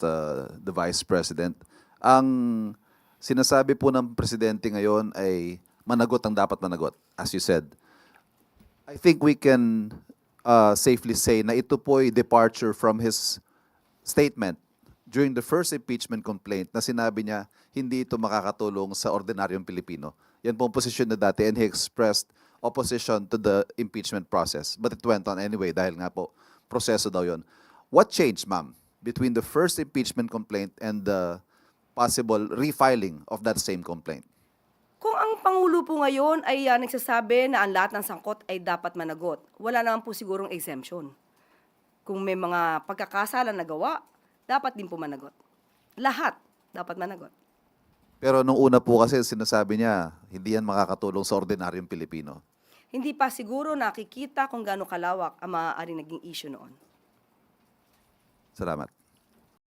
the Vice President. Ang sinasabi po ng Presidente ngayon ay managot ang dapat managot, as you said. I think we can safely say na ito po ay departure from his statement during the first impeachment complaint na sinabi niya hindi ito makakatulong sa ordinaryong Pilipino. Yan po ang posisyon na dati and he expressed opposition to the impeachment process. But it went on anyway dahil nga po proseso daw yon. What changed, ma'am, between the first impeachment complaint and the possible refiling of that same complaint? Kung ang Pangulo po ngayon ay nagsasabi na ang lahat ng sangkot ay dapat managot, wala naman po sigurong exemption. Kung may mga pagkakasala na gawa, dapat din po managot. Lahat dapat managot. Pero nung una po kasi sinasabi niya, hindi yan makakatulong sa ordinaryong Pilipino. Hindi pa siguro nakikita kung gaano kalawak ang maaaring naging issue noon. Salamat.